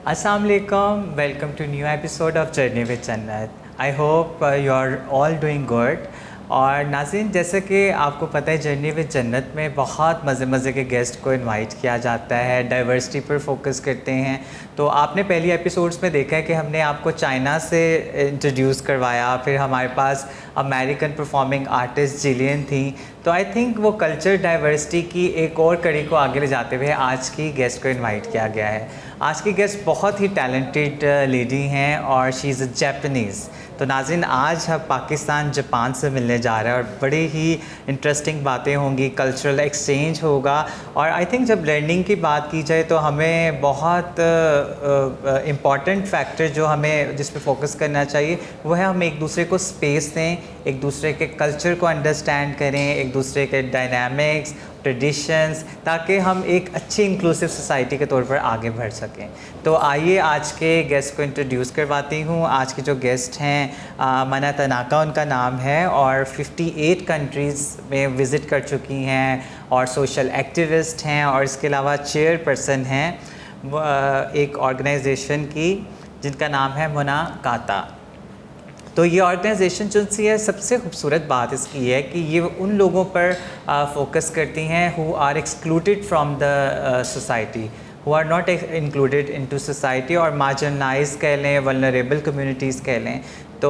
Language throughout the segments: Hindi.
Assalamu alaikum. Welcome to new episode of Journey with Jannat. I hope you are all doing good. और नाज़रीन, जैसे कि आपको पता है जर्नी विद जन्नत में बहुत मज़े मज़े के गेस्ट को इनवाइट किया जाता है, डाइवर्सिटी पर फोकस करते हैं। तो आपने पहली एपिसोड्स में देखा है कि हमने आपको चाइना से इंट्रोड्यूस करवाया, फिर हमारे पास अमेरिकन परफॉर्मिंग आर्टिस्ट जिलियन थी। तो आई थिंक वो कल्चर डाइवर्सिटी की एक और कड़ी को आगे ले जाते हुए आज की गेस्ट को इनवाइट किया गया है। आज की गेस्ट बहुत ही टैलेंटेड लेडी हैं और शी इज़ अ जापानीज़। तो नाज़रीन, आज हम पाकिस्तान जापान से मिलने जा रहे हैं और बड़ी ही इंटरेस्टिंग बातें होंगी, कल्चरल एक्सचेंज होगा। और आई थिंक जब लर्निंग की बात की जाए तो हमें बहुत इम्पॉर्टेंट फैक्टर जो हमें जिस पे फोकस करना चाहिए वो है हम एक दूसरे को स्पेस दें, एक दूसरे के कल्चर को अंडरस्टैंड करें, एक दूसरे के डायनामिक्स, ट्रेडिशंस, ताकि हम एक अच्छी इंक्लूसिव सोसाइटी के तौर पर आगे बढ़ सकें। तो आइए आज के गेस्ट को इंट्रोड्यूस करवाती हूँ। आज के जो गेस्ट हैं मना तनाका उनका नाम है और 58 कंट्रीज़ में विज़िट कर चुकी हैं और सोशल एक्टिविस्ट हैं और इसके अलावा चेयरपर्सन हैं एक ऑर्गेनाइजेशन की जिनका नाम है मुनाकाता। तो ये ऑर्गेनाइजेशन जो सी है, सबसे खूबसूरत बात इसकी है कि ये उन लोगों पर फोकस करती हैं who are excluded from the society, who are not included into society और मार्जिनलाइज कह लें, वल्नरेबल कम्युनिटीज़ कह लें। तो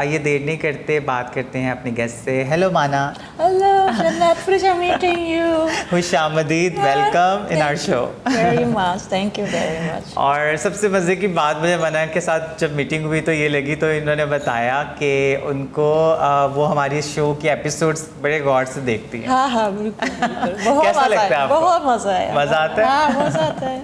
ये देर नहीं करते, बात करते हैं अपने गेस्ट से। हेलो माना। हेलो जन्नत, pleasure meeting you. खुशामदीद, welcome in our show. Very much, thank you very much. और सबसे मज़े की बात मुझे मना के साथ जब मीटिंग हुई तो ये लगी, तो इन्होंने बताया कि उनको वो हमारी शो की एपिसोड्स बड़े गौर से देखती हैं। हाँ बिल्कुल बहुत कैसा लगता है आपको? बहुत मज़ा आया। मज़ा आता है? हाँ मज़ा आता है।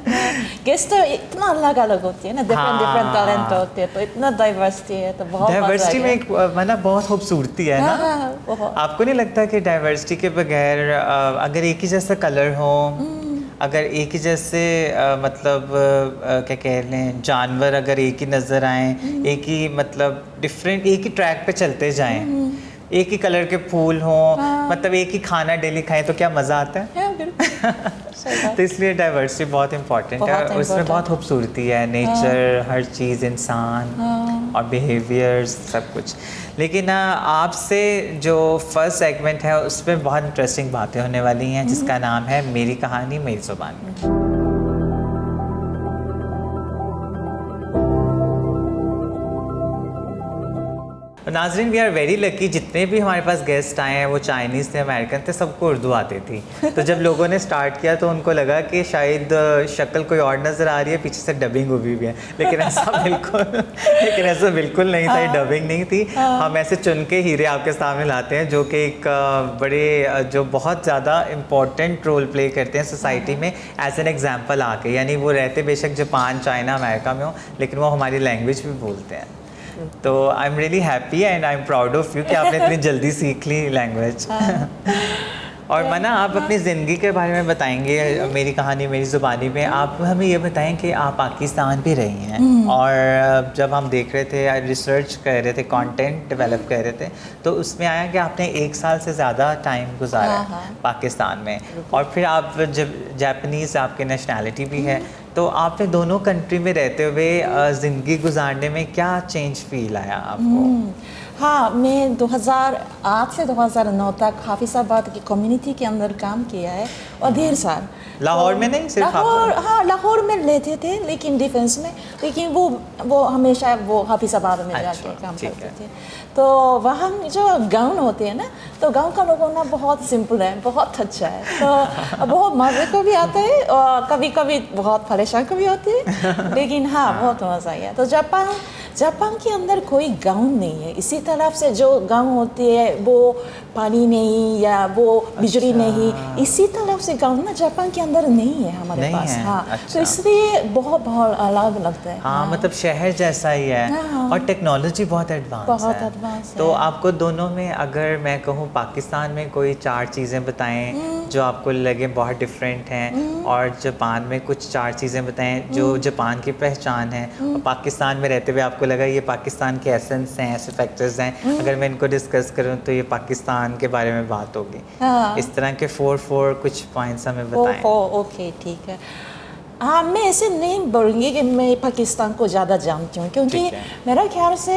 गेस्ट तो इतना अलग अलग होती है ना, डिफरेंट टैलेंट होते हैं, तो इतना डाइवर्सिटी है, तो बहुत डाइवर्सिटी में एक मतलब बहुत खूबसूरती है ना। बहुत। आपको नहीं लगता कि डाइवर्सिटी के बगैर अगर एक ही जैसा कलर हो, अगर एक ही जैसे मतलब क्या कह लें जानवर अगर एक ही नज़र आएँ, एक ही मतलब डिफरेंट एक ही ट्रैक पे चलते जाएं, एक ही कलर के फूल हों, मतलब एक ही खाना डेली खाएं, तो क्या मज़ा आता है। तो इसलिए डाइवर्सिटी बहुत इम्पॉर्टेंट है, उसमें बहुत खूबसूरती है, नेचर, हर चीज़, इंसान और बिहेवियर्स, सब कुछ। लेकिन आपसे जो फर्स्ट सेगमेंट है उसमें बहुत इंटरेस्टिंग बातें होने वाली हैं जिसका नाम है मेरी कहानी मेरी ज़ुबान में। नाज़रीन, वी आर वेरी लकी, जितने भी हमारे पास गेस्ट आए हैं वो चाइनीज़ थे, अमेरिकन थे, सबको उर्दू आती थी। तो जब लोगों ने स्टार्ट किया तो उनको लगा कि शायद शक्ल कोई और नज़र आ रही है, पीछे से डबिंग हुई भी है, लेकिन ऐसा बिल्कुल नहीं था। ये डबिंग नहीं थी। हम ऐसे चुन के हीरे आपके सामने लाते हैं जो कि एक बड़े जो बहुत ज़्यादा इम्पॉर्टेंट रोल प्ले करते हैं सोसाइटी में एज एन एग्जाम्पल आके। यानी वो रहते बेशक जापान, चाइना, अमेरिका में हो, लेकिन वो हमारी लैंग्वेज भी बोलते हैं। तो I am really happy and I am proud of you कि आपने इतनी जल्दी सीख ली लैंग्वेज। और मना, आप अपनी ज़िंदगी के बारे में बताएंगे, मेरी कहानी मेरी ज़ुबानी में। आप हमें ये बताएं कि आप पाकिस्तान भी रही हैं और जब हम देख रहे थे, रिसर्च कर रहे थे, कंटेंट डेवलप कर रहे थे, तो उसमें आया कि आपने 1 साल से ज़्यादा टाइम गुजारा पाकिस्तान में, और फिर आप जब जापानीज़ आपकी नेशनैलिटी भी है, तो आपने दोनों कंट्री में रहते हुए ज़िंदगी गुजारने में क्या चेंज फील आया आपको? हाँ, मैं 2008 से 2009 तक हाफिज़ाबाद की कम्युनिटी के अंदर काम किया है और 1.5 साल लाहौर में नहीं, सिर्फ लाहौर। हाँ, लाहौर में लेते थे लेकिन डिफेंस में, लेकिन वो हमेशा वो हाफिज़ाबाद में जाके काम करते थे। तो वहाँ जो गाँव होते हैं ना, तो गाँव का लोगों ना बहुत सिंपल है, बहुत अच्छा है, तो बहुत मज़े को भी आता है और कभी कभी बहुत परेशान को भी होते हैं, लेकिन हाँ बहुत मज़ा आया। तो जापान के अंदर कोई गांव नहीं है, इसी तरफ से जो गांव होती है वो पानी नहीं या वो बिजली नहीं, इसी तरफ से गांव ना जापान के अंदर नहीं है हमारे पास। हाँ, तो इसलिए बहुत अलग लगता है। हाँ, मतलब शहर जैसा ही है और टेक्नोलॉजी बहुत एडवांस है। तो आपको दोनों में अगर मैं कहूँ पाकिस्तान में कोई 4 चीज़ें बताएं जो आपको लगे बहुत डिफरेंट हैं, और जापान में कुछ 4 चीज़ें बताएं जो जापान की पहचान है, और पाकिस्तान में रहते हुए आपको लगा ये पाकिस्तान के एसेंस हैं, ऐसे फैक्टर्स हैं, अगर मैं इनको डिस्कस करूं तो ये पाकिस्तान के बारे में बात होगी। इस तरह के 4 कुछ पॉइंट्स हमें बताएं। ओके, ठीक है। हाँ, मैं ऐसे नहीं बोलूँगी कि मैं पाकिस्तान को ज़्यादा जानती हूँ, क्योंकि ठीक है। मेरा ख्याल से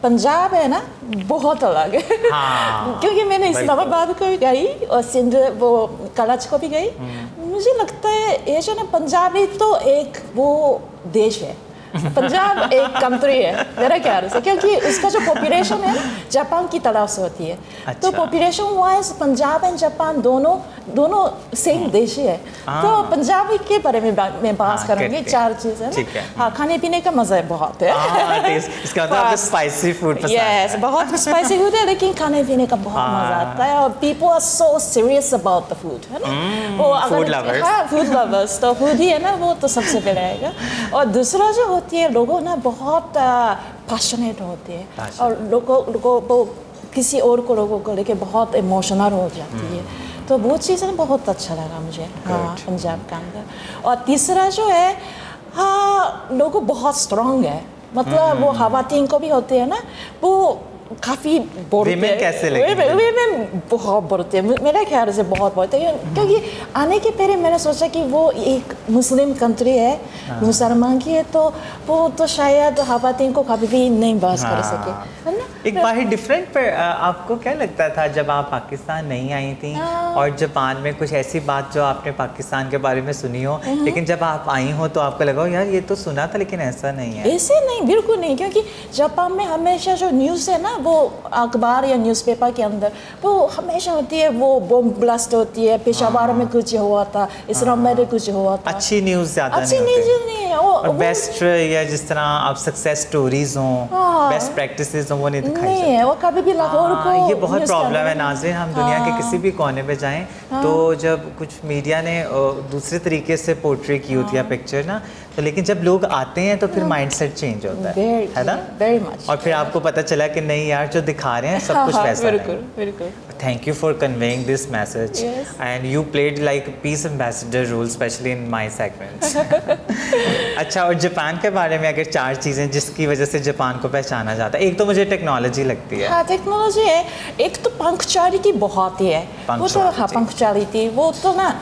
पंजाब है ना बहुत अलग है। हाँ, क्योंकि मैंने बिल्कुल। इस्लामाबाद को भी गई और सिंध वो कराची को भी गई। मुझे लगता है ये जो ना पंजाबी तो एक वो देश है, पंजाब एक कंट्री है मेरा ख्याल से, क्योंकि उसका जो पॉपुलेशन है जापान की तरफ से होती है। अच्छा। तो population wise Punjab and Japan दोनों सेम देश ही है। तो पंजाबी के बारे में मैं बात हाँ, करूँगी, करते हैं। 4 चीज़ें ठीक है। हाँ, खाने पीने का मज़ा बहुत है। इसका मतलब आपको स्पाइसी फूड पसंद यस, है। बहुत स्पाइसी फूड है, लेकिन खाने पीने का बहुत मजा आता है, और people are so serious about the food, है ना। वो food lovers। हाँ, फूड लवर्स, तो फूड ही है ना, वो तो सबसे पहले आएगा। और दूसरा जो होती है, लोगों ना बहुत पैशनेट होते हैं, और लोगों वो किसी और को लोगों को लेके बहुत इमोशनल हो जाती है। तो वो चीज़ ना बहुत अच्छा लगा मुझे, हाँ, पंजाब का अंदर। और तीसरा जो है, हाँ, लोग बहुत स्ट्रॉन्ग है, मतलब वो खवातीन को भी होते हैं ना, वो काफ़ी बोलते हैं। Women कैसे लगी? Women बहुत बोलते हैं, मेरे ख्याल से बहुत बोलते हैं, क्योंकि आने के पहले मैंने सोचा कि वो एक मुस्लिम कंट्री है, मुसलमान की है, तो वो तो शायद खवातीन को कभी भी नहीं बहस कर सके, है ना। एक बार डिफरेंट पर आपको क्या लगता था जब आप पाकिस्तान नहीं आई थी और जापान में कुछ ऐसी बात जो आपने पाकिस्तान के बारे में सुनी हो, लेकिन जब आप आई हो तो आपको लगा हो यार ये तो सुना था लेकिन ऐसा नहीं है? ऐसे नहीं, बिल्कुल नहीं, क्योंकि जापान में हमेशा जो न्यूज़ है ना, वो अखबार या न्यूज़पेपर के अंदर वो हमेशा होती है, वो बम ब्लास्ट होती है, पेशावर में कुछ हुआ था, इस्लामाबाद में कुछ हुआ था। अच्छी न्यूज़ ज़्यादा अच्छी नहीं होती। न्यूज़ नहीं है और बेस्ट या जिस तरह आप सक्सेस स्टोरीज हों, बेस्ट प्रैक्टिसेस हों, वो नहीं दिखाई नहीं है, वो कभी भी लाहौर को ये बहुत न्यूज़ प्रॉब्लम करने है नाज़रीन। हम दुनिया के किसी भी कोने पे जाएं तो जब कुछ मीडिया ने दूसरे तरीके से पोर्ट्रे की होती है पिक्चर ना, तो लेकिन जब लोग आते हैं तो फिर माइंडसेट चेंज होता है ना, वेरी मच। और फिर आपको पता चला कि नहीं यार जो दिखा रहे हैं सब कुछ वैसा बिल्कुल नहीं। बिल्कुल। Thank you for conveying this message, Yes. and you played like a peace ambassador role, especially in my segments. अच्छा, और जापान के बारे में अगर 4 चीज़ें जिसकी वजह से जापान को पहचाना जाता है, एक तो मुझे टेक्नोलॉजी लगती है। हाँ, टेक्नोलॉजी है, एक तो पंक्चुअलिटी बहुत ही है, वो तो हाँ, पंक्चुअलिटी वो तो ना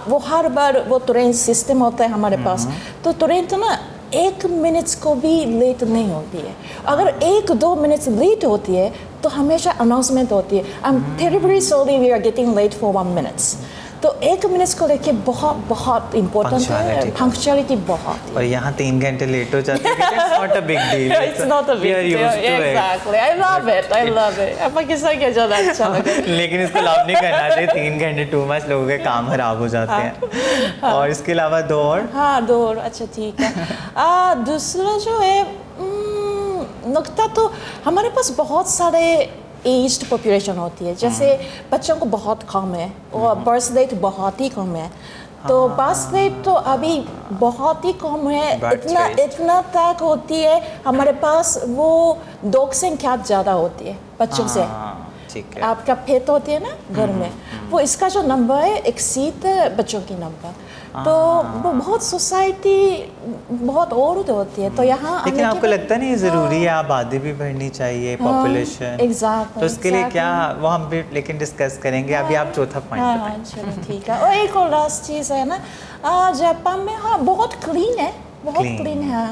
वो हर बार वो ट्रेन सिस्टम होता है हमारे पास, तो ट्रेन तो ना 1 मिनट को भी लेट नहीं होती है। अगर 1-2 मिनट लेट होती है तो हमेशा अनाउंसमेंट होती है, I'm terribly sorry we are getting late for 1 minute। तो 1 मिनट को लेके बहुत इम्पोर्टेंट है, पंक्चुअलिटी बहुत है। और यहाँ 3 घंटे लेट हो जाते हैं, it's not a big deal। It's not a big deal, exactly। I love it। Pakistan के ज़्यादा अच्छा लगा। लेकिन इसको लव नहीं करना चाहिए, 3 घंटे टू मच, लोगों के काम खराब हो जाते हैं। और इसके अलावा 2 और? हाँ, 2 और, अच्छा ठीक है। दूसरा जो है नुकता, तो हमारे पास बहुत सारे एज्ड पॉपुलेशन होती है, जैसे बच्चों को बहुत कम है और बर्थ रेट बहुत ही कम है, तो बर्थ रेट तो अभी बहुत ही कम है, इतना तक होती है हमारे पास, वो डॉग संख्या ज़्यादा होती है बच्चों से। ठीक है। आपका पेट होती है ना घर में, वो इसका जो नंबर है एक्सीड बच्चों की नंबर, तो वो बहुत सोसाइटी बहुत और होती है, तो यहाँ लेकिन आपको लगता नहीं ज़रूरी है आबादी भी बढ़नी चाहिए, पॉपुलेशन? एग्जैक्टली। तो उसके लिए क्या, वो हम भी लेकिन डिस्कस करेंगे। अभी आप चौथा पॉइंट बताएं। हाँ, चलो ठीक है। और एक और लास्ट चीज़ है ना, जापान में हाँ बहुत क्लीन है, बहुत क्लीन है,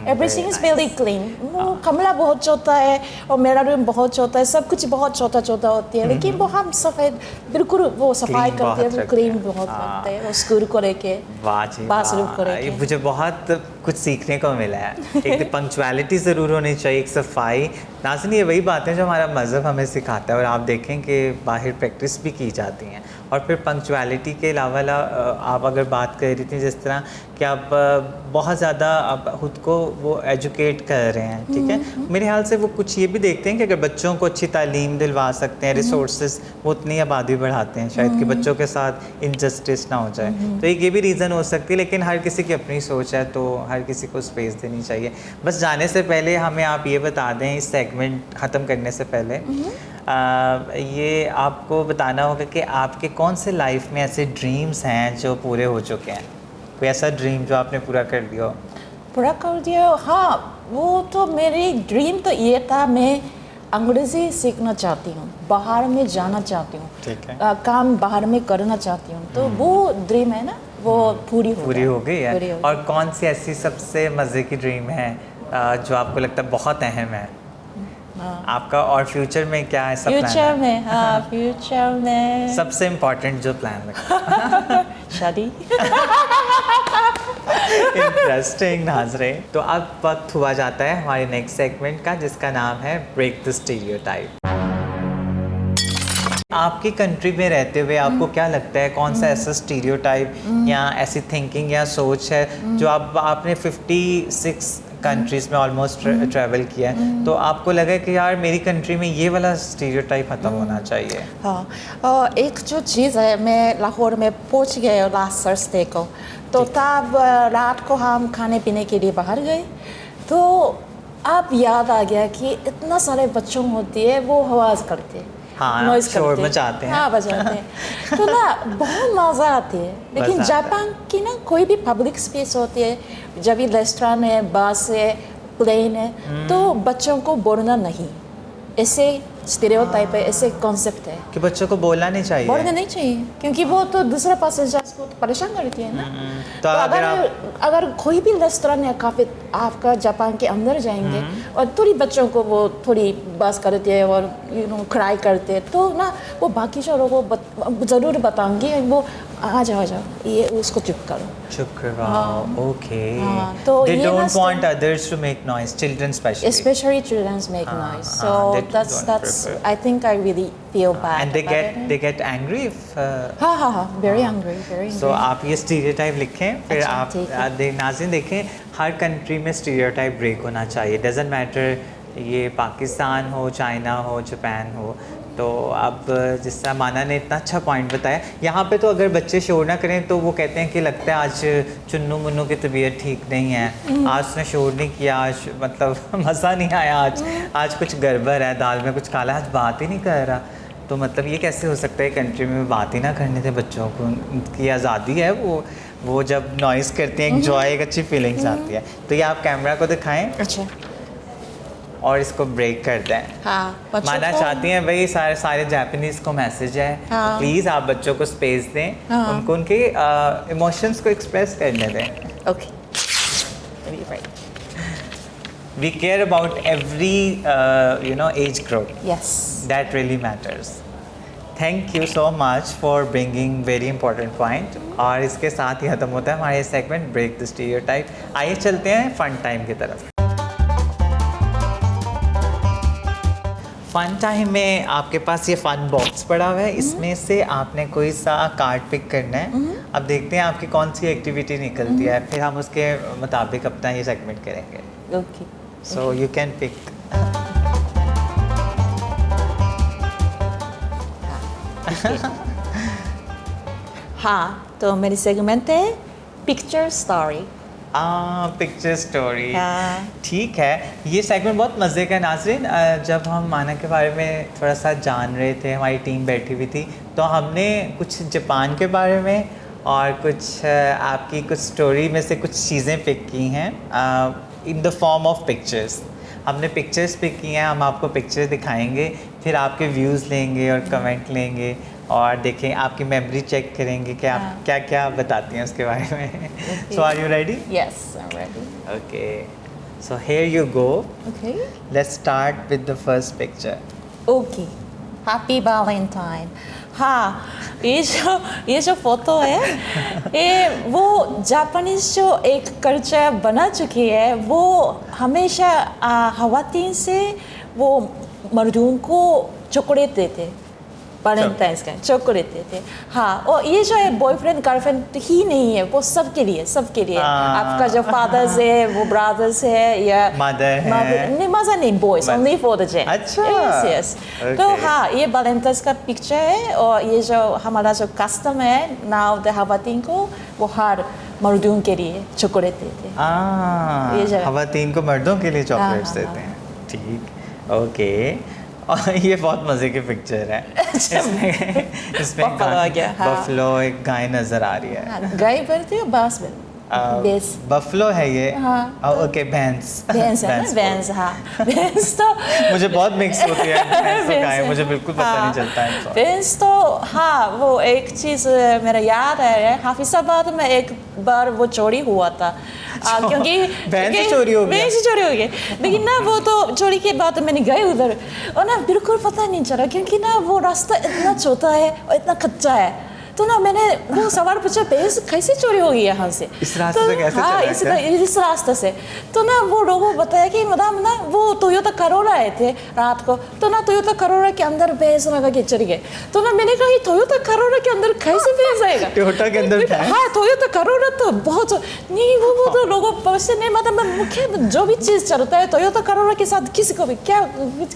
एवरीथिंग इज वेरी क्लीन। वो कमरा बहुत छोटा है और मेरा रूम बहुत छोटा है, सब कुछ बहुत छोटा छोटा होती है, लेकिन वो हम सफेद बिल्कुल वो सफाई करते हैं, वो क्लीन बहुत करते हैं, स्कूल को लेके बाथरूम को लेके। मुझे बहुत कुछ सीखने को मिला है। एक तो पंक्चुअलिटी ज़रूर होनी चाहिए, एक सफाई। नाज़रीन, ये वही बातें जो हमारा मज़हब हमें सिखाता है और आप देखें कि बाहर प्रैक्टिस भी की जाती हैं। और फिर पंक्चुअलिटी के अलावा आप अगर बात कर रही थी जिस तरह कि आप बहुत ज़्यादा आप खुद को वो एजुकेट कर रहे हैं, ठीक है, मेरे ख्याल से वो कुछ ये भी देखते हैं कि अगर बच्चों को अच्छी तालीम दिलवा सकते हैं, रिसोर्सेज वो उतनी आबादी बढ़ाते हैं शायद कि बच्चों के साथ इनजस्टिस ना हो जाए। तो एक ये भी रीज़न हो सकती है, लेकिन हर किसी की अपनी सोच है, तो हर किसी को स्पेस देनी चाहिए। बस जाने से पहले हमें आप ये बता दें, इस सेगमेंट ख़त्म करने से पहले ये आपको बताना होगा कि आपके कौन से लाइफ में ऐसे ड्रीम्स हैं जो पूरे हो चुके हैं? कोई ऐसा ड्रीम जो आपने पूरा कर दिया हो? पूरा कर दिया, हाँ, वो तो मेरी ड्रीम तो ये था, मैं अंग्रेज़ी सीखना चाहती हूँ, बाहर में जाना चाहती हूँ, काम बाहर में करना चाहती हूँ, तो वो ड्रीम है ना, वो पूरी हो पूरी हो गई पूरी है। हो और कौन सी ऐसी सबसे मज़े की ड्रीम है जो आपको लगता है बहुत अहम है आपका, और फ्यूचर में क्या ऐसा प्लान फ्यूचर है? में, हाँ फ्यूचर में सबसे इम्पोर्टेंट जो प्लान लगता है। शादी। इंटरेस्टिंग नाज़रे। तो अब वक्त हुआ जाता है हमारे नेक्स्ट सेगमेंट का, जिसका नाम है ब्रेक द स्टीरियोटाइप। आपकी कंट्री में रहते हुए आपको क्या लगता है कौन सा ऐसा स्टीरियोटाइप या ऐसी थिंकिंग या सोच है जो आपने 56 कंट्रीज़ में ऑलमोस्ट ट्रैवल किया है, तो आपको लगा कि यार मेरी कंट्री में ये वाला स्टीरियोटाइप ख़त्म होना चाहिए? हाँ, और एक जो चीज़ है, मैं लाहौर में पहुंच गए लास्ट थर्सडे को, तो तब रात को हम खाने पीने के लिए बाहर गए, तो अब याद आ गया कि इतना सारे बच्चों होती है वो आवाज़ करते, हाँ, नॉइज़ शोर करते, मचाते हैं। हाँ बजाते हैं, तो ना बहुत मज़ा आती है। लेकिन मज़ा आता है। जापान की ना कोई भी पब्लिक स्पेस होती है, जब भी रेस्टोरेंट है, बस है, प्लेन है, तो बच्चों को बोलना नहीं, ऐसे स्टीरियोटाइप है, ऐसे कॉन्सेप्ट है कि बच्चों को बोलना नहीं चाहिए। बोलना नहीं चाहिए, क्योंकि वो तो दूसरे पैसेंजर्स को परेशान करती है ना। तो अगर अगर कोई भी रेस्टोरेंट या काफ़ी आपका जापान के अंदर जाएंगे और थोड़ी बच्चों को वो थोड़ी बात करते हैं और क्राई करते हैं, तो ना वो बाकी जो लोगों को ज़रूर बताएंगे, वो आ जाओ ये उसको चुप करो, चुप करवाओ। ओके, तो they ये ना don't want others to make noise, children especially children make noise, so they that's don't prefer. I think I really feel bad and about it. they get angry if हाँ, very angry, very angry. so आप ये स्टीरियोटाइप लिखें, फिर अच्छा, आप ठीक है। नाज़रीन देखें, हर कंट्री में स्टीरियोटाइप ब्रेक होना चाहिए, डजेंट मैटर ये पाकिस्तान हो, चाइना हो, जापान हो। तो अब जिस तरह माना ने इतना अच्छा पॉइंट बताया, यहाँ पे तो अगर बच्चे शोर ना करें तो वो कहते हैं कि लगता है आज चुन्नू मुन्नू की तबीयत ठीक नहीं है, आज उसने शोर नहीं किया, आज मतलब मज़ा नहीं आया, आज कुछ गड़बड़ है, दाल में कुछ काला, आज बात ही नहीं कर रहा। तो मतलब ये कैसे हो सकता है कंट्री में बात ही ना करने थे बच्चों को, उनकी आज़ादी है, वो जब नॉइज़ करते हैं एंजॉय, एक अच्छी फीलिंग्स आती है। तो ये आप कैमरा को दिखाएं अच्छा, और इसको ब्रेक कर दें। हाँ, माना चाहती हैं भाई सारे जापानीज़ को मैसेज है, हाँ। प्लीज़ आप बच्चों को स्पेस दें, हाँ। उनको उनके इमोशंस को एक्सप्रेस करने दें। Okay, right. We care about every age group. Yes. That really matters. Thank you so much for bringing very important point. और इसके साथ ही ख़त्म होता है हमारे सेगमेंट ब्रेक द स्टीरियोटाइप। आइए चलते हैं फन टाइम की तरफ। फ़न टाइम में आपके पास ये फ़न बॉक्स पड़ा हुआ है, इसमें से आपने कोई सा कार्ड पिक करना है। अब देखते हैं आपकी कौन सी एक्टिविटी निकलती है, फिर हम उसके मुताबिक अपना ये सेगमेंट करेंगे। Okay. So you can pick. हाँ, तो मेरी सेगमेंट है पिक्चर स्टोरी। पिक्चर स्टोरी, हाँ। ठीक है। ये सेगमेंट बहुत मज़े का नाज़रीन। जब हम माना के बारे में थोड़ा सा जान रहे थे, हमारी टीम बैठी हुई थी, तो हमने कुछ जापान के बारे में और कुछ आपकी कुछ स्टोरी में से कुछ चीज़ें पिक की हैं in the form of pictures. हमने पिक्चर्स पिक की हैं, हम आपको पिक्चर दिखाएंगे, फिर आपके व्यूज़ लेंगे और कमेंट लेंगे और देखें, आपकी मेमोरी चेक करेंगे कि आप क्या क्या बताती हैं उसके बारे में। So are you ready? Yes, I'm ready. Okay, so here you go. Okay. Let's start with the first picture. Okay. Happy Valentine. हाँ, ये जो फोटो है, ये वो जापानीज जो एक कल्चर बना चुकी है, वो हमेशा ख़वातीन से वो मर्दों को चॉकलेट देते, वैलेंटाइंस का चॉकलेट देते। हाँ, और ये जो है बॉयफ्रेंड गर्लफ्रेंड ही नहीं है, वो सबके लिए आपका जो फादर्स है, वो ब्रदर्स है या मदर है, नहीं मदर नहीं, boys only for the gents. अच्छा, यस। तो हाँ, ये वैलेंटाइंस का पिक्चर है, और ये जो हमारा जो कस्टम है नाउ द ख़वातीन को वो हर मर्दों के लिए चॉकलेट देते हैं। ख़वातीन को मर्दों के लिए चॉकलेट्स हाँ, देते हैं, ठीक, ओके। और ये बहुत मज़े की पिक्चर है। इसमें बफलो आ गया, हाँ। बफलो, एक गाय नज़र आ रही है। हाँ, गाय बनती है, बास बनती बेस। बफलो है ये। हाँ। ओके, भैंस भैंस है ना, भैंस, हाँ भैंस तो मुझे बहुत मिक्स होती है भैंस तो काय, मुझे बिल्कुल पता नहीं चलता है। भैंस तो हाँ, वो एक चीज़ मेरा याद है, हाफिजाबाद में एक बार वो चोरी हुआ था। क्योंकि भैंस चोरी हो गई, भैंस चोरी हो गई, लेकिन ना वो तो चोरी के बाद मैंने गए उधर और ना बिल्कुल पता नहीं चला, क्योंकि ना वो रास्ता इतना छोटा है और इतना कच्चा है। तो ना मैंने वो सवाल पूछा, भैंस कैसे चोरी होगी यहाँ से? इस रास्ते से कैसे हाँ, इस रास्ते से। तो ना वो लोगों को बताया कि मैडम ना वो टोयोटा करोला आए थे रात को, तो ना टोयोटा करोला के अंदर भैंस लगा के चढ़ गए। तो ना मैंने कहा टोयोटा करोला के अंदर कैसे भैंस आएगा? टोयोटा के अंदर भैंस? हाँ, टोयोटा करोला तो बहुत नहीं, वो तो लोगों वैसे नहीं, मतलब मुख्य जो भी चीज़ चलता है टोयोटा करोला के साथ किसी को भी क्या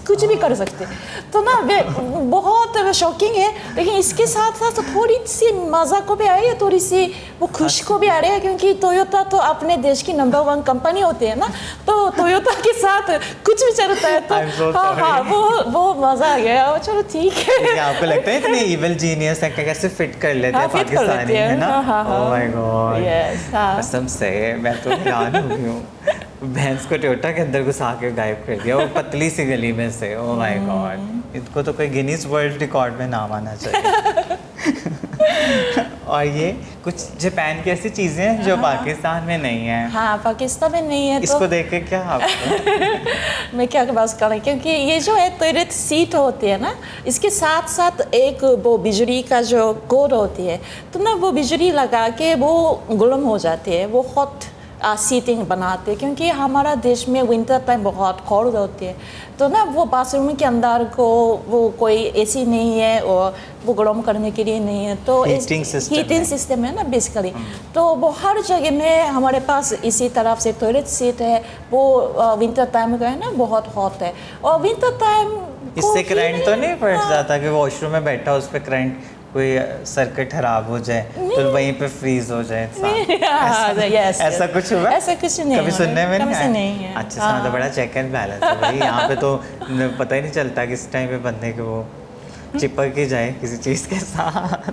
कुछ भी कर सकते। तो ना बहुत शॉकिंग है, लेकिन इसके साथ साथ थोड़ी सी मजा को भी आ रही है, थोड़ी सी वो खुश को भी आ रही है, क्योंकि टोयोटा तो अपने देश की नंबर 1 कंपनी होती है ना, तो टोयोटा के साथ कुछ भी चलता है तो हाँ वो मजा आ गया। चलो ठीक है। आपको लगता है इतने इविल जीनियस है कैसे फिट कर लेते हैं पाकिस्तानी, है ना? ओह माय गॉड, कसम से मैं तो हैरान हो गई हूँ। भैंस को टोयोटा के अंदर घुसा के गायब कर दिया, वो पतली सी गली में से। ओह माय गॉड, इनको तो कोई गिनीज वर्ल्ड रिकॉर्ड में नाम आना चाहिए। और ये कुछ जापान की ऐसी चीज़ें हैं जो पाकिस्तान में नहीं है। हाँ, पाकिस्तान में नहीं है। इसको देख के क्या आपको मैं क्या बात करूँ, क्योंकि ये जो है टॉयलेट सीट होती है ना, इसके साथ साथ एक वो बिजली का जो कोड होती है, तो ना वो बिजली लगा के वो गर्म हो जाती है, वो हॉट सीटिंग बनाते हैं, क्योंकि हमारा देश में विंटर टाइम बहुत कोल्ड होती है। तो ना वो बाथरूम के अंदर को वो कोई एसी नहीं है और वो गर्म करने के लिए नहीं है, तो हीटिंग सिस्टम है ना बेसिकली। तो वो हर जगह में हमारे पास इसी तरफ से टॉयलेट सीट है, वो विंटर टाइम का है ना, बहुत हॉट है। और विंटर टाइम इससे करंट तो नहीं पड़ जाता कि वॉशरूम में बैठा उस पर करंट कोई सर्किट खराब हो जाए तो वहीं पे फ्रीज हो जाए? ऐसा कुछ हुआ? ऐसा कुछ नहीं, कभी सुनने में नहीं है। अच्छा, हाँ। तो बड़ा चेक एंड बैलेंस है भाई यहाँ पे, तो पता ही नहीं चलता किस टाइम पे बंदे को वो चिपक ही जाए किसी चीज़ के साथ।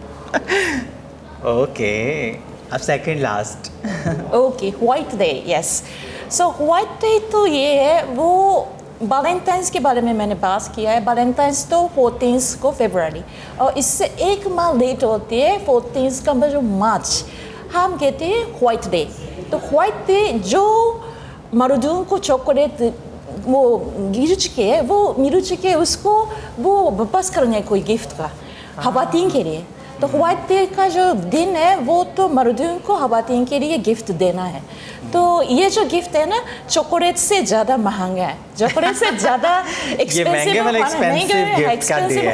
ओके, अब second last. Okay, white day, yes. So white day तो ये है, वो वैलेंटाइंस के बारे में मैंने बात किया है। वैलेंटाइंस तो 14 को फरवरी, और इससे एक माह लेट होती है 14 का जो मार्च, हम कहते हैं व्हाइट डे। तो व्हाइट डे जो मर्दों को चॉकलेट वो मिल चुके उसको वो वापस करने कोई गिफ्ट का खवातीन के लिए। तो व्हाइट डे का जो दिन है वो तो मर्दों को खवातीन के लिए गिफ्ट देना है। तो ये जो गिफ्ट है ना, चॉकलेट से ज़्यादा महंगा है, चॉकलेट से ज़्यादा एक्सपेंसिव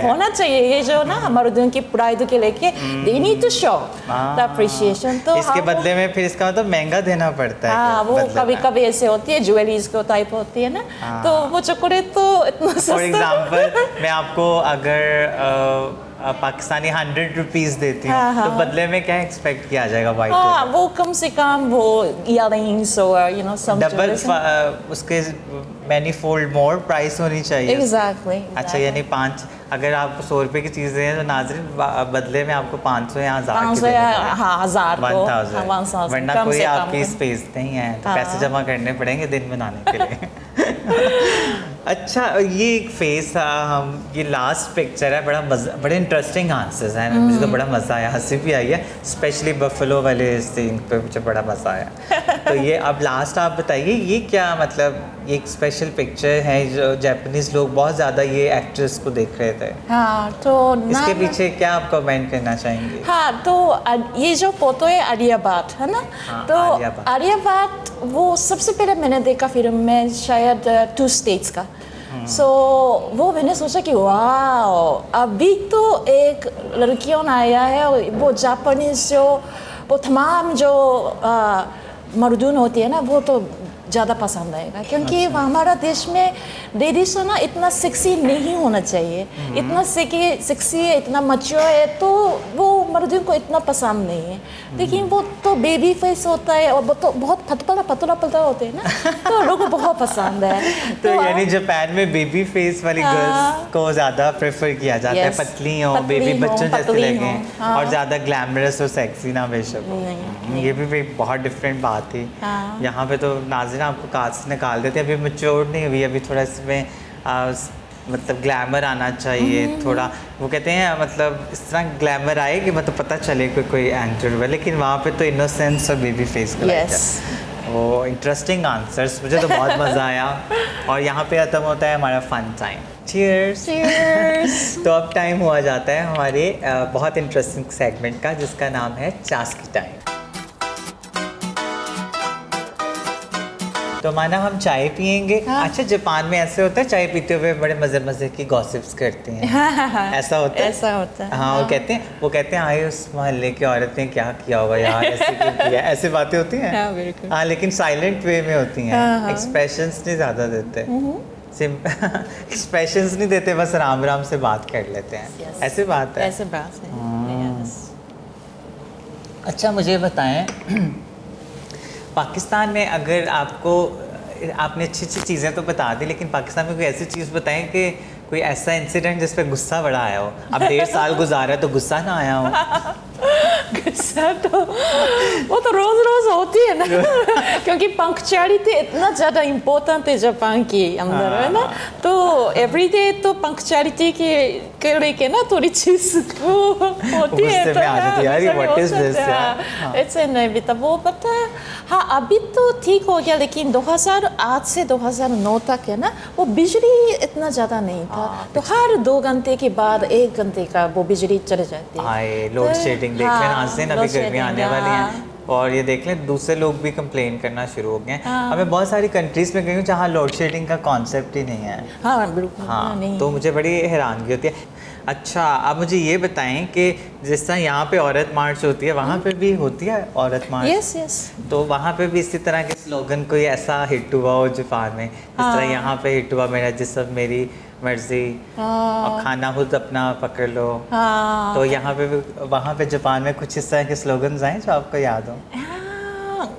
होना चाहिए। ये जो ना मर्दों की प्राइड के लेके they need to show the appreciation. तो इसके बदले में फिर इसका मतलब महंगा देना पड़ता है। हाँ, वो कभी कभी ऐसे होती है, ज्वेलरीज को टाइप होती है ना, तो वो चॉकलेट तो इतना सस्ता। फॉर एग्जाम्पल मैं आपको अगर पाकिस्तानी 100 रुपीज़ देती हूँ, तो बदले में क्या एक्सपेक्ट किया जाएगा? वाइट वो कम से कम वो इयररिंग्स और सम डबल उसके मैनी फोल्ड मोर प्राइस होनी चाहिए। एग्जैक्टली। अच्छा, यानी 5, अगर आपको 100 रुपये की चीज़ दें तो नाज़रीन बदले में आपको 500 या 1000 1000 वरना कोई आपकी स्पेस नहीं है, तो पैसे जमा करने पड़ेंगे दिन बनाने के लिए। अच्छा, ये एक फेस हम ये लास्ट पिक्चर है, बड़े इंटरेस्टिंग आंसर्स हैं, मुझे तो बड़ा मज़ा आया, हंसी भी आई है, स्पेशली बफलो वाले सीन पे मुझे बड़ा मज़ा आया। तो ये अब लास्ट आप बताइए, ये क्या मतलब ये एक स्पेशल पिक्चर है जो जापानीज लोग बहुत ज़्यादा ये एक्ट्रेस को देख रहे थे। हाँ, तो इसके पीछे क्या आप कमेंट करना चाहेंगे? हाँ, तो ये जो फोटो है आलिया भट्ट है ना, तो आलिया भट्ट वो सबसे पहले मैंने देखा फिल्म में शायद 2 स्टेट्स का। सो वो मैंने सोचा कि वाह, अभी तो एक लड़कियों ने आया है, वो जापानीज जो वो तमाम जो मर्दून होती है ना, वो तो ज़्यादा पसंद आएगा, क्योंकि हमारा देश में लेडीज ना इतना सेक्सी नहीं होना चाहिए, इतना सेक्सी है, इतना मैच्योर है, तो वो मर्दों को इतना पसंद नहीं है, लेकिन वो तो बेबी फेस होता है और वो तो बहुत पतला पतला पतला होते हैं ना, तो लोगों को बहुत पसंद है। तो यानी जापान में बेबी फेस वाली गर्ल्स को ज़्यादा प्रेफर किया जाता है, पतली हो, बेबी बच्चों जैसे लगे और ज़्यादा ग्लैमरस और सेक्सी ना बेशक हो। ये भी एक बहुत डिफरेंट बात थी। यहाँ पे तो नाज़रीन आपको कास्ट निकाल देते हैं, अभी मैच्योर नहीं हुई, अभी थोड़ा इसमें मतलब ग्लैमर आना चाहिए थोड़ा, वो कहते हैं मतलब इस तरह ग्लैमर आए कि मतलब पता चले कोई एक्टर हुआ, लेकिन वहाँ पे तो इनोसेंस और बेबी फेस का वो इंटरेस्टिंग आंसर्स, मुझे तो बहुत मज़ा आया। और यहाँ पे ख़त्म होता है हमारा फन टाइम। चीयर्स। तो अब टाइम हुआ जाता है हमारे बहुत इंटरेस्टिंग सेगमेंट का, जिसका नाम है चास्की टाइम। तो माना हम चाय पियेंगे। अच्छा, जापान में ऐसे होता है चाय पीते हुए बड़े मज़े की गॉसिप्स करते हैं। ऐसा होता है? ऐसा होता है। हाँ, वो कहते हैं आए उस मोहल्ले की औरत ने क्या किया होगा यार, ऐसे क्यों किया, ऐसे बातें होती हैं। हाँ, बिल्कुल। हाँ, लेकिन साइलेंट वे में होती हैं, एक्सप्रेशंस नहीं ज़्यादा देते, एक्सप्रेशंस नहीं देते, बस राम राम से बात कर लेते हैं। ऐसे बात है। ऐसे बात है। अच्छा, मुझे बताएं पाकिस्तान में अगर आपने अच्छी चीज़ें तो बता दी, लेकिन पाकिस्तान में कोई ऐसी चीज़ बताएं कि कोई ऐसा इंसिडेंट जिस पे गुस्सा बड़ा आया हो। अब 1.5 साल गुजारा तो गुस्सा ना आया हो? गुस्सा तो वो तो रोज होती है ना, क्योंकि पंक्चुअलिटी इतना ज़्यादा इम्पोर्टेंट है जापान के अंदर, है ना, तो एवरीडे तो पंक्चुअलिटी के लेके ना थोड़ी चीज़ होती है, इट्स इनएविटेबल। बट हाँ, अभी तो ठीक हो गया, लेकिन 2008 से 2009 तक है ना, वो बिजली इतना ज़्यादा नहीं था, तो हर 2 घंटे के बाद 1 घंटे का वो बिजली चले जाती है। लोड शेडिंग देख लें, आज दिन अभी गर्मियाँ आने वाली हैं, और ये देख लें दूसरे लोग भी कंप्लेन करना शुरू हो गए हैं। हमें बहुत सारी कंट्रीज़ में गई हूँ जहाँ लोड शेडिंग का कॉन्सेप्ट ही नहीं है। हाँ, बिल्कुल। हाँ, नहीं। तो मुझे बड़ी हैरानगी होती है। अच्छा, अब मुझे ये बताएं कि जिस तरह यहाँ पे औरत मार्च होती है, वहाँ पे भी होती है औरत मार्च? यस। तो वहाँ पे भी इसी तरह के स्लोगन कोई ऐसा हिट हुआ हो जापान में, जिस तरह यहाँ पे हिट हुआ मेरा जिस्म मेरी मर्जी और खाना खुद अपना पकड़ लो? तो यहाँ पे भी, वहाँ पे जापान में कुछ इस तरह के स्लोगन्स हैं जो आपको याद हो?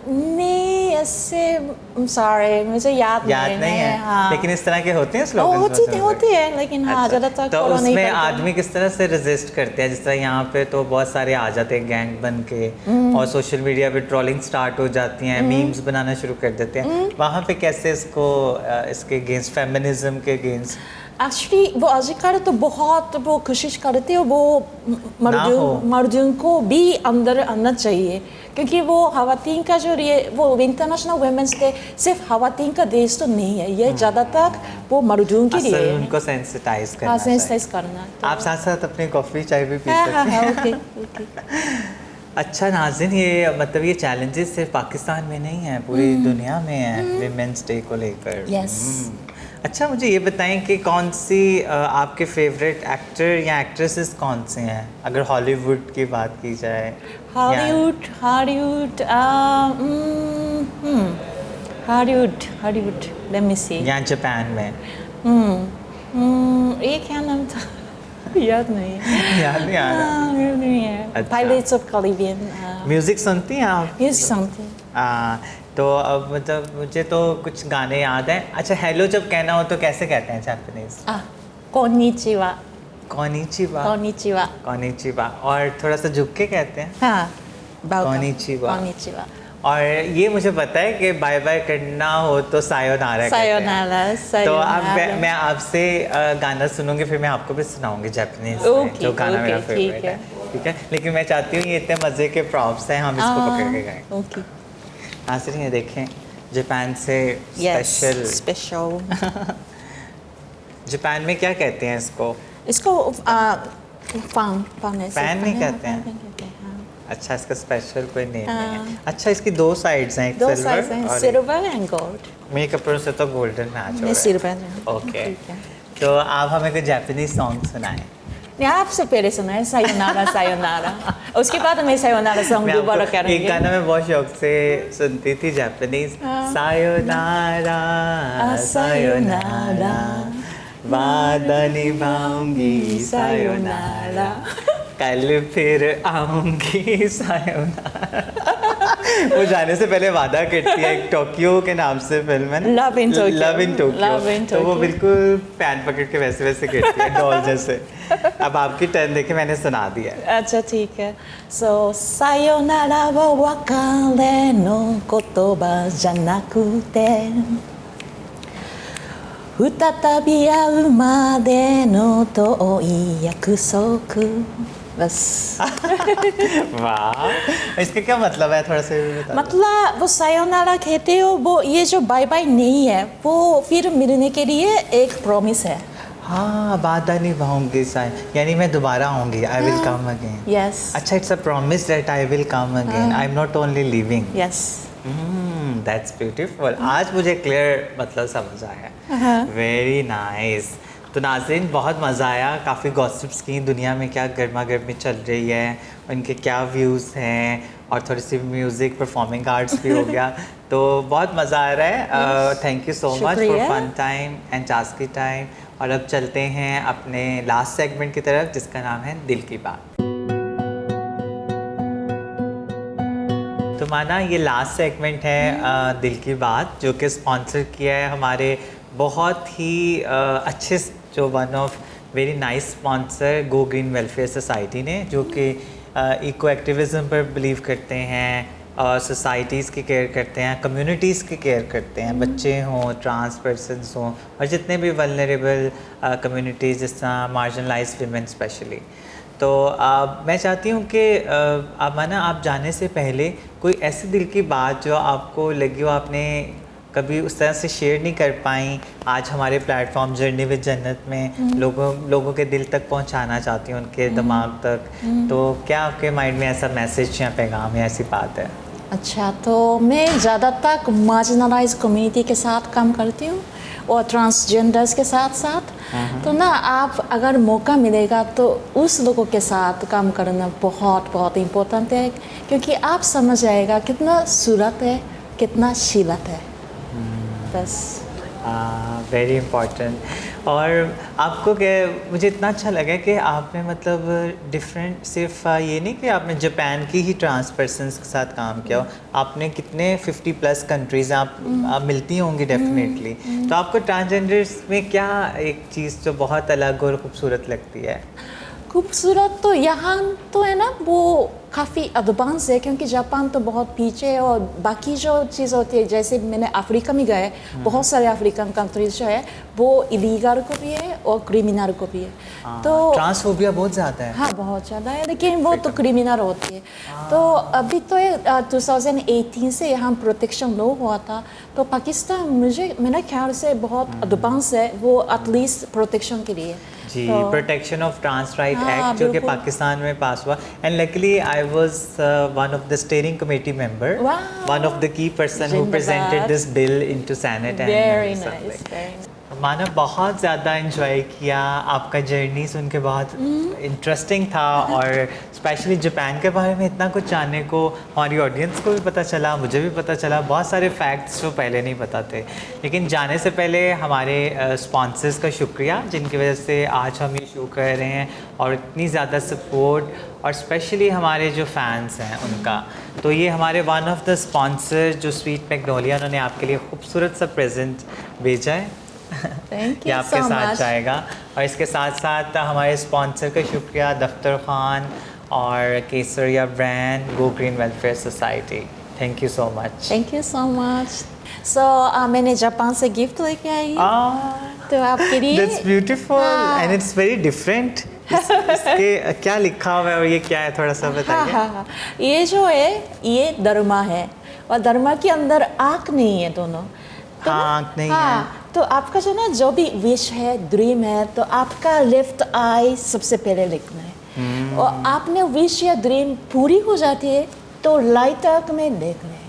नहीं, ऐसे सॉरी, मुझे याद नहीं है। हाँ। लेकिन इस तरह के होते हैं स्लोगन्स? होती है, लेकिन हाँ, ज़्यादातर तो उसमें आदमी किस तरह से रेजिस्ट करते हैं? जिस तरह यहाँ पे तो बहुत सारे आ जाते हैं गैंग बन के, और सोशल मीडिया पे ट्रोलिंग स्टार्ट हो जाती हैं, मीम्स बनाना शुरू कर देते हैं। वहाँ पे कैसे इसके अगेंस्ट, फेमिनिज्म के अगेंस्ट? एक्चुअली वो आजकल तो बहुत वो कोशिश करते हो, वो मर्दों को भी अंदर आना चाहिए, क्योंकि वो ख़वातीन का जो वो इंटरनेशनल वुमेन्स डे सिर्फ ख़वातीन का देश तो नहीं है, ये ज़्यादातर वो मर्दों के लिए है। उनको सेंसिटाइज करना। हाँ, सेंसिटाइज करना। आप साथ साथ अपनी कॉफ़ी चाय भी पी सकते हैं। ओके। अच्छा नाज़रीन, ये मतलब ये चैलेंजेस सिर्फ पाकिस्तान में नहीं है, पूरी दुनिया में है विमेंस डे को लेकर। अच्छा, मुझे ये बताएं कि कौन सी आपके फेवरेट एक्टर या एक्ट्रेसेस कौन से हैं, अगर हॉलीवुड की बात की जाए? हॉलीवुड लेट मी सी। या जापान में? ये क्या नाम था? याद नहीं आ रहा। Pirates of Caribbean. म्यूजिक सुनती हैं आप? म्यूजिक सुनती हूँ। तो अब मतलब मुझे तो कुछ गाने याद हैं। अच्छा, हेलो जब कहना हो तो कैसे कहते हैं जापानीज? कोनिचिवा। कोनिचिवा। और थोड़ा सा झुक के कहते हैं? हाँ, कोनिचिवा। और ये मुझे पता है कि बाय बाय करना हो तो सायोनारा कहते हैं। तो अब मैं आपसे गाना सुनूंगी, फिर मैं आपको भी सुनाऊंगी जापानीज में, जो गाना मेरा फेवरेट है। ठीक है, लेकिन मैं चाहती हूँ ये इतने मज़े के प्रॉप्स हैं, हम इसको पकड़ के गाएं। नाज़रीन, ये देखें, जापान से स्पेशल। जापान में क्या कहते हैं इसको? फैन नहीं कहते हैं? अच्छा, इसका स्पेशल कोई नेम नहीं है। अच्छा, इसकी 2 साइड्स हैं, एक सिल्वर एंड गोल्ड। मेरे कपड़ों से तो गोल्डन मैच हो रहा है। ओके, तो आप हमें कोई जापानीज सॉन्ग सुनाएं। आपसे पहले सुनाए सायोनारा, उसके बाद मैं सायोनारा सॉन्ग दोबारा करूंगी। एक गाना मैं बहुत शौक से सुनती थी जापानीज, सायोनारा सायोनारा वादा निभाऊंगी सायोनारा। कल फिर आऊंगी सायोनारा। वो जाने से पहले वादा करती है, एक टोक्यो के नाम से फिल्म है ना, love in Tokyo, love in love in Tokyo. तो वो टोक्यो। बिल्कुल पैन पकड़ के वैसे वैसे करती है, डॉल जैसे। अब आपकी टर्न देखे, मैंने सुना दिया है। अच्छा ठीक है। So さよならは別れの言葉じゃなくて再び会うまでの遠い約束बस। वाह, इसका क्या मतलब है, थोड़ा सा भी बता दो। मतलब वो सायोनारा कहते हो, वो ये जो बाय बाय नहीं है, वो फिर मिलने के लिए एक प्रॉमिस है। हाँ, वादा निभाऊंगी साय, यानी मैं दोबारा आऊंगी, I will come again. Yes अच्छा, it's a promise that I will come again, I am not only living. Yes. That's beautiful. आज मुझे क्लियर मतलब समझ आया। Very nice. तो नाज़रीन, बहुत मज़ा आया, काफ़ी गॉसिप्स की, दुनिया में क्या गर्मा गर्मी चल रही है, उनके क्या व्यूज़ हैं, और थोड़ी सी म्यूज़िक परफॉर्मिंग आर्ट्स भी हो गया। तो बहुत मज़ा आ रहा है। Thank you so much for fun time and tasky time. और अब चलते हैं अपने लास्ट सेगमेंट की तरफ, जिसका नाम है दिल की बात। तो माना ये लास्ट सेगमेंट है दिल की बात, जो कि स्पॉन्सर किया है हमारे बहुत ही अच्छे, जो one of very nice sponsor, go green welfare society ने, जो कि इको एक्टिविज़म पर बिलीव करते हैं, और सोसाइटीज़ की केयर करते हैं, कम्युनिटीज़ की केयर करते हैं, बच्चे हों, ट्रांस पर्सनस हों, और जितने भी वल्नरेबल कम्युनिटीज़, जिस तरह मार्जिनलाइज्ड विमेन स्पेशली। तो मैं चाहती हूँ कि आप माना, आप जाने से पहले कोई ऐसी दिल की बात जो आपको लगी हो, आपने कभी उस तरह से शेयर नहीं कर पाई, आज हमारे प्लेटफॉर्म जर्नी विद जन्नत में लोगों के दिल तक पहुंचाना चाहती हूँ, उनके दिमाग तक। तो क्या आपके माइंड में ऐसा मैसेज या पैगाम या ऐसी बात है? अच्छा, तो मैं ज़्यादातर मार्जिनलाइज कम्युनिटी के साथ काम करती हूँ, और ट्रांसजेंडर्स के साथ साथ। तो ना, आप अगर मौका मिलेगा तो उस लोगों के साथ काम करना बहुत बहुत इम्पोर्टेंट है, क्योंकि आप समझ आएगा कितना सूरत है, कितना शीलत है। बस वेरी इम्पॉर्टेंट। और आपको क्या, मुझे इतना अच्छा लगा कि आपने मतलब डिफरेंट, सिर्फ ये नहीं कि आपने जापान की ही ट्रांस पर्सन्स के साथ काम किया हो, आपने कितने 50+ कंट्रीज़ आप मिलती होंगी डेफिनेटली। तो आपको ट्रांसजेंडर्स में क्या एक चीज़ जो बहुत अलग और खूबसूरत लगती है? खूबसूरत तो यहाँ तो है ना, वो काफ़ी एडवांस है, क्योंकि जापान तो बहुत पीछे है, और बाकी जो चीज़ होती है, जैसे मैंने अफ्रीका में गए, बहुत सारे अफ्रीकन कंट्रीज जो है वो इलीगल को भी है और क्रिमिनल को भी है। तो ट्रांसफोबिया बहुत ज़्यादा है। हाँ, बहुत ज़्यादा है, लेकिन वो तो क्रिमिनल होती है। तो अभी तो 2018 से यहाँ प्रोटेक्शन लॉ हुआ था, तो पाकिस्तान मेरे ख्याल से बहुत एडवांस है वो, एटलीस्ट प्रोटेक्शन के लिए। जी, protection of trans right act, जो कि बिल्कुल। पाकिस्तान में पास हुआ। And luckily I was one of the steering committee member, one of the key person who presented this bill into senate. Very nice. माना बहुत ज़्यादा इंजॉय किया, आपका जर्नी सुन के बहुत इंटरेस्टिंग था, और स्पेशली जापान के बारे में इतना कुछ जानने को हमारी ऑडियंस को भी पता चला, मुझे भी पता चला, बहुत सारे फैक्ट्स जो पहले नहीं पता थे। लेकिन जाने से पहले हमारे स्पॉन्सर्स का शुक्रिया, जिनकी वजह से आज हम ये शो कर रहे हैं, और इतनी ज़्यादा सपोर्ट, और स्पेशली हमारे जो फैंस हैं उनका। तो ये हमारे वन ऑफ द स्पॉन्सर, जो स्वीट मैग्नोलिया, उन्होंने आपके लिए खूबसूरत सा प्रेजेंट भेजा है। Thank ये you आपके so साथ much. जाएगा। और इसके साथ साथ हमारे स्पॉन्सर का शुक्रिया, दफ्तर खान और Kesariya brand, go green welfare society. Thank you so much. Thank you so much. So मैंने जापान से गिफ्ट लेके आई, तो आपके लिए। That's beautiful and it's very different. इसके क्या लिखा हुआ है और ये क्या है, थोड़ा सा बताइए। हाँ, ये जो है, ये धर्मा है, और धर्मा के अंदर आँख नहीं है दोनों। तो आँख नहीं है। तो आपका जो ना, जो भी विश है, ड्रीम है, तो आपका लेफ्ट आई सबसे पहले लिखना है। और आपने विश या ड्रीम पूरी हो जाती है तो लाइट आँख में देख रहे हैं,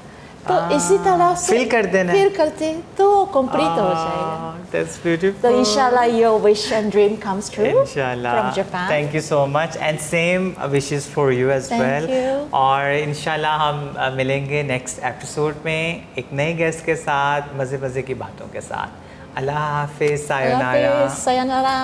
तो इसी तरह से फील कर देना, फील करते तो कंप्लीट हो जाएगा। That's beautiful. तो इंशाल्लाह your wish and dream comes true Inshallah. from Japan. Thank you so much and same wishes for you as Thank well. you. और इंशाल्लाह हम मिलेंगे नेक्स्ट एपिसोड में एक नए गेस्ट के साथ, मज़े मज़े की बातों के साथ। अल्लाह हाफिज़, सायोनारा। Sayonara.